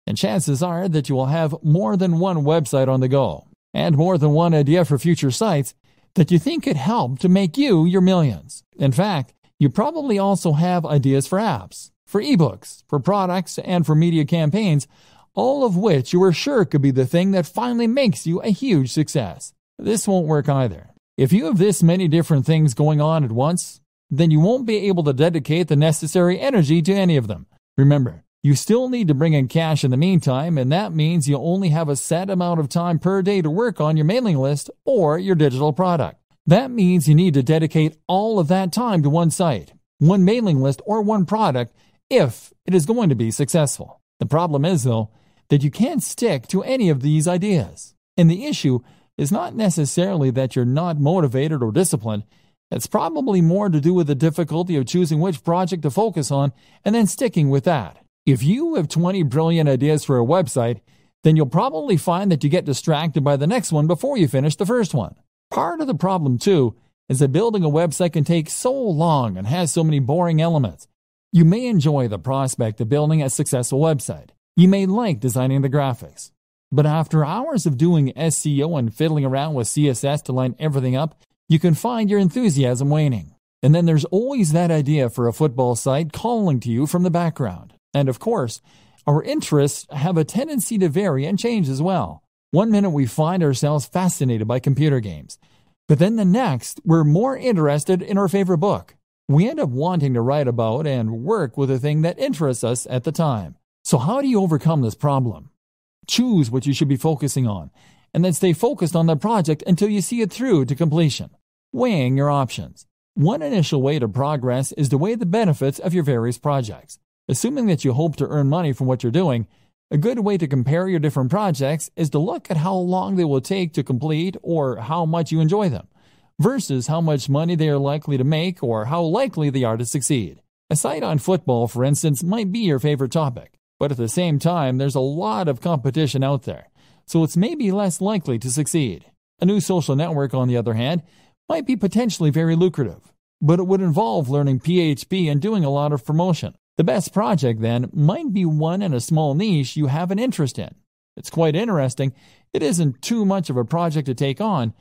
then chances are that you will have more than one website on the go, and more than one idea for future sites that you think could help to make you your millions. In fact, you probably also have ideas for apps, for ebooks, for products, and for media campaigns, all of which you are sure could be the thing that finally makes you a huge success. This won't work either. If you have this many different things going on at once, then you won't be able to dedicate the necessary energy to any of them. Remember, you still need to bring in cash in the meantime, and that means you only have a set amount of time per day to work on your mailing list or your digital product. That means you need to dedicate all of that time to one site, one mailing list, or one product if it is going to be successful. The problem is, though, that you can't stick to any of these ideas. And the issue is not necessarily that you're not motivated or disciplined. It's probably more to do with the difficulty of choosing which project to focus on and then sticking with that. If you have 20 brilliant ideas for a website, then you'll probably find that you get distracted by the next one before you finish the first one. Part of the problem, too, is that building a website can take so long and has so many boring elements. You may enjoy the prospect of building a successful website. You may like designing the graphics. But after hours of doing SEO and fiddling around with CSS to line everything up, you can find your enthusiasm waning. And then there's always that idea for a football site calling to you from the background. And of course, our interests have a tendency to vary and change as well. One minute we find ourselves fascinated by computer games, but then the next we're more interested in our favorite book. We end up wanting to write about and work with the thing that interests us at the time. So how do you overcome this problem? Choose what you should be focusing on, and then stay focused on the project until you see it through to completion. Weighing your options. One initial way to progress is to weigh the benefits of your various projects. Assuming that you hope to earn money from what you're doing, a good way to compare your different projects is to look at how long they will take to complete or how much you enjoy them, versus how much money they are likely to make or how likely they are to succeed. A site on football, for instance, might be your favorite topic. But at the same time, there's a lot of competition out there, so it's maybe less likely to succeed. A new social network, on the other hand, might be potentially very lucrative, but it would involve learning PHP and doing a lot of promotion. The best project, then, might be one in a small niche you have an interest in. It's quite interesting. It isn't too much of a project to take on,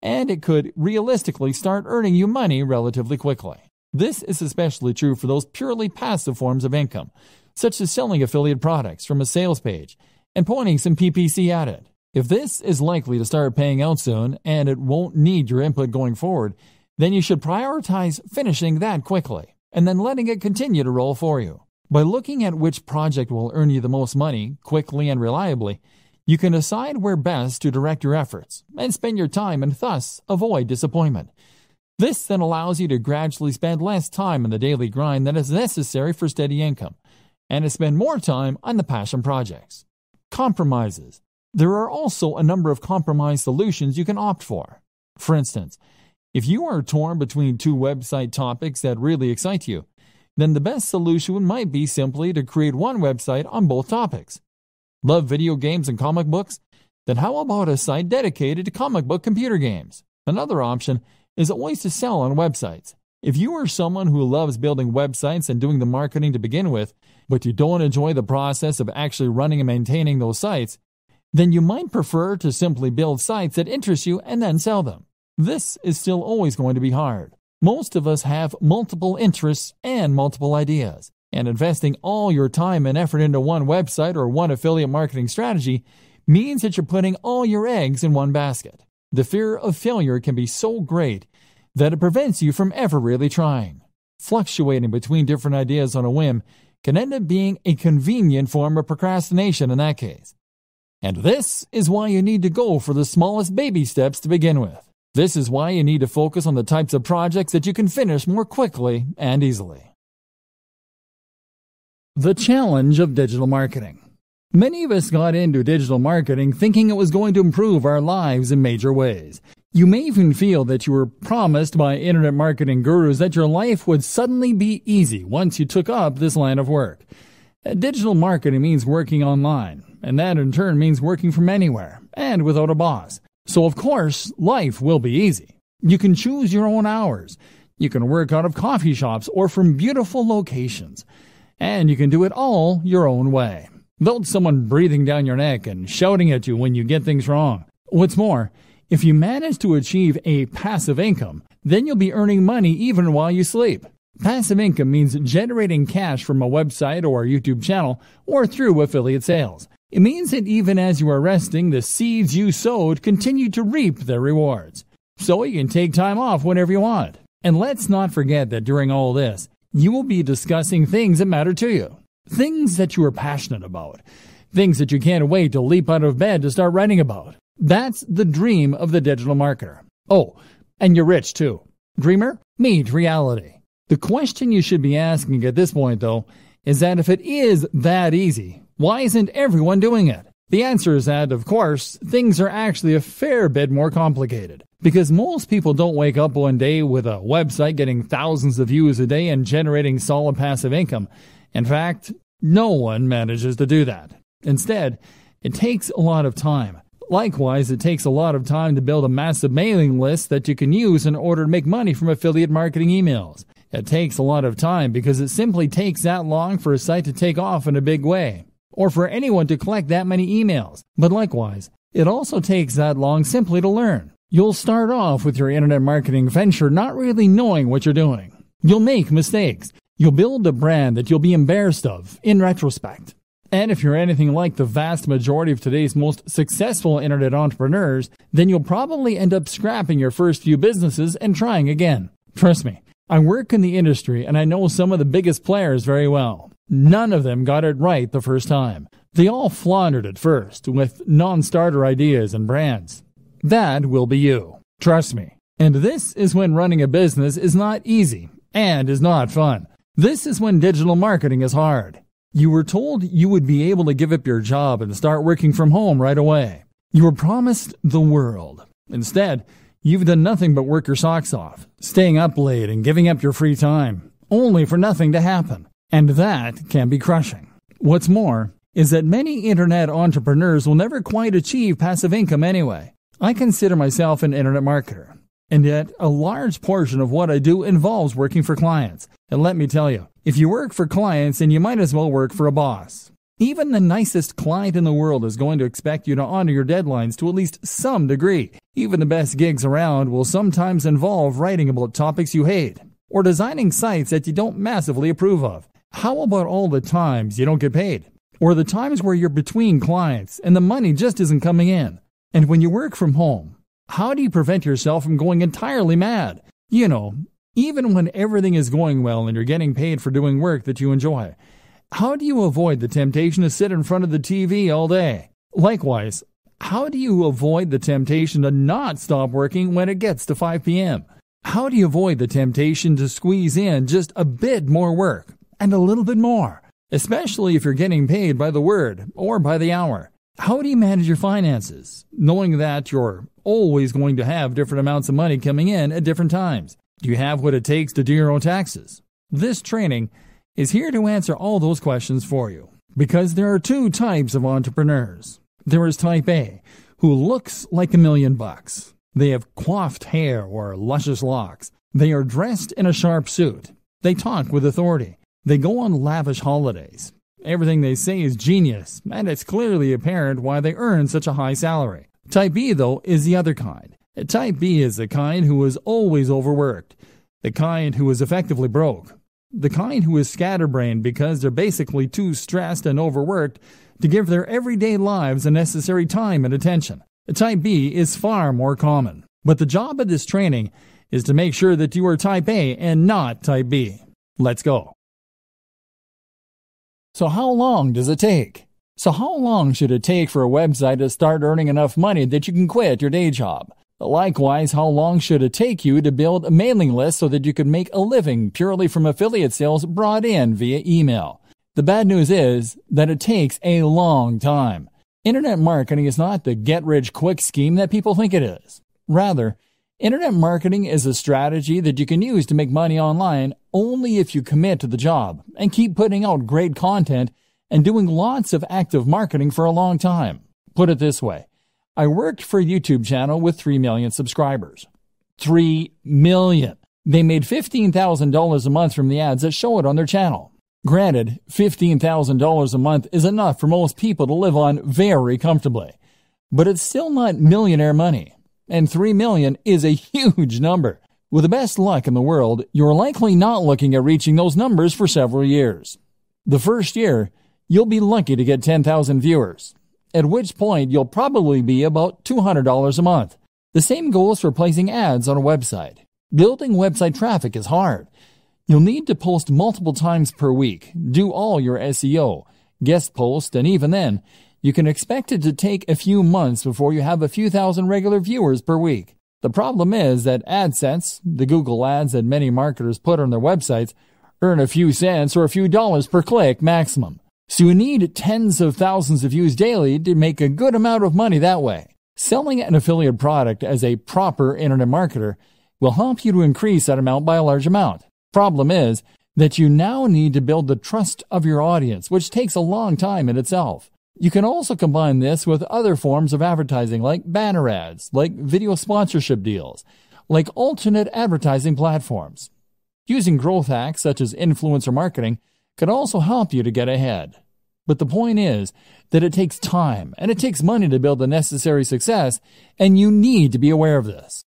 and it could realistically start earning you money relatively quickly. This is especially true for those purely passive forms of income, such as selling affiliate products from a sales page and pointing some PPC at it. If this is likely to start paying out soon and it won't need your input going forward, then you should prioritize finishing that quickly and then letting it continue to roll for you. By looking at which project will earn you the most money quickly and reliably, you can decide where best to direct your efforts and spend your time and thus avoid disappointment. This then allows you to gradually spend less time in the daily grind that is necessary for steady income and to spend more time on the passion projects. Compromises. There are also a number of compromise solutions you can opt for. For instance, if you are torn between two website topics that really excite you, then the best solution might be simply to create one website on both topics. Love video games and comic books? Then how about a site dedicated to comic book computer games? Another option is always to sell on websites. If you are someone who loves building websites and doing the marketing to begin with, but you don't enjoy the process of actually running and maintaining those sites, then you might prefer to simply build sites that interest you and then sell them. This is still always going to be hard. Most of us have multiple interests and multiple ideas, and investing all your time and effort into one website or one affiliate marketing strategy means that you're putting all your eggs in one basket. The fear of failure can be so great that it prevents you from ever really trying. Fluctuating between different ideas on a whim can end up being a convenient form of procrastination in that case. And this is why you need to go for the smallest baby steps to begin with. This is why you need to focus on the types of projects that you can finish more quickly and easily. The challenge of digital marketing. Many of us got into digital marketing thinking it was going to improve our lives in major ways. You may even feel that you were promised by internet marketing gurus that your life would suddenly be easy once you took up this line of work. Digital marketing means working online, and that in turn means working from anywhere and without a boss. So of course, life will be easy. You can choose your own hours. You can work out of coffee shops or from beautiful locations. And you can do it all your own way, without someone breathing down your neck and shouting at you when you get things wrong. What's more, if you manage to achieve a passive income, then you'll be earning money even while you sleep. Passive income means generating cash from a website or a YouTube channel or through affiliate sales. It means that even as you are resting, the seeds you sowed continue to reap their rewards. So you can take time off whenever you want. And let's not forget that during all this, you will be discussing things that matter to you. Things that you are passionate about. Things that you can't wait to leap out of bed to start writing about. That's the dream of the digital marketer. Oh, and you're rich too. Dreamer, meet reality. The question you should be asking at this point, though, is that if it is that easy, why isn't everyone doing it? The answer is that, of course, things are actually a fair bit more complicated. Because most people don't wake up one day with a website getting thousands of views a day and generating solid passive income. In fact, no one manages to do that. Instead, it takes a lot of time. Likewise, it takes a lot of time to build a massive mailing list that you can use in order to make money from affiliate marketing emails. It takes a lot of time because it simply takes that long for a site to take off in a big way, or for anyone to collect that many emails. But likewise, it also takes that long simply to learn. You'll start off with your internet marketing venture not really knowing what you're doing. You'll make mistakes. You'll build a brand that you'll be embarrassed of in retrospect. And if you're anything like the vast majority of today's most successful internet entrepreneurs, then you'll probably end up scrapping your first few businesses and trying again. Trust me, I work in the industry and I know some of the biggest players very well. None of them got it right the first time. They all floundered at first with non-starter ideas and brands. That will be you. Trust me. And this is when running a business is not easy and is not fun. This is when digital marketing is hard. You were told you would be able to give up your job and start working from home right away. You were promised the world. Instead, you've done nothing but work your socks off, staying up late and giving up your free time, only for nothing to happen. And that can be crushing. What's more is that many internet entrepreneurs will never quite achieve passive income anyway. I consider myself an internet marketer. And yet, a large portion of what I do involves working for clients. And let me tell you, if you work for clients, then you might as well work for a boss. Even the nicest client in the world is going to expect you to honor your deadlines to at least some degree. Even the best gigs around will sometimes involve writing about topics you hate, or designing sites that you don't massively approve of. How about all the times you don't get paid? Or the times where you're between clients and the money just isn't coming in? And when you work from home, how do you prevent yourself from going entirely mad? You know, even when everything is going well and you're getting paid for doing work that you enjoy, how do you avoid the temptation to sit in front of the TV all day? Likewise, how do you avoid the temptation to not stop working when it gets to 5 p.m.? How do you avoid the temptation to squeeze in just a bit more work and a little bit more, especially if you're getting paid by the word or by the hour? How do you manage your finances, knowing that you're always going to have different amounts of money coming in at different times? Do you have what it takes to do your own taxes? This training is here to answer all those questions for you, because there are two types of entrepreneurs. There is type A, who looks like $1,000,000. They have coiffed hair or luscious locks. They are dressed in a sharp suit. They talk with authority. They go on lavish holidays. Everything they say is genius, and it's clearly apparent why they earn such a high salary. Type B, though, is the other kind. Type B is the kind who is always overworked, the kind who is effectively broke, the kind who is scatterbrained because they're basically too stressed and overworked to give their everyday lives the necessary time and attention. Type B is far more common. But the job of this training is to make sure that you are Type A and not Type B. Let's go. So how long does it take? So how long should it take for a website to start earning enough money that you can quit your day job? Likewise, how long should it take you to build a mailing list so that you can make a living purely from affiliate sales brought in via email? The bad news is that it takes a long time. Internet marketing is not the get-rich-quick scheme that people think it is. Rather, internet marketing is a strategy that you can use to make money online only if you commit to the job and keep putting out great content and doing lots of active marketing for a long time. Put it this way. I worked for a YouTube channel with 3 million subscribers. 3 million. They made $15,000 a month from the ads that show it on their channel. Granted, $15,000 a month is enough for most people to live on very comfortably. But it's still not millionaire money. And 3 million is a huge number. With the best luck in the world, you're likely not looking at reaching those numbers for several years. The first year, you'll be lucky to get 10,000 viewers, at which point you'll probably be about $200 a month. The same goes for placing ads on a website. Building website traffic is hard. You'll need to post multiple times per week, do all your SEO, guest post, and even then, you can expect it to take a few months before you have a few thousand regular viewers per week. The problem is that AdSense, the Google ads that many marketers put on their websites, earn a few cents or a few dollars per click maximum. So you need tens of thousands of views daily to make a good amount of money that way. Selling an affiliate product as a proper internet marketer will help you to increase that amount by a large amount. Problem is that you now need to build the trust of your audience, which takes a long time in itself. You can also combine this with other forms of advertising like banner ads, like video sponsorship deals, like alternate advertising platforms. Using growth hacks such as influencer marketing can also help you to get ahead. But the point is that it takes time and it takes money to build the necessary success, and you need to be aware of this.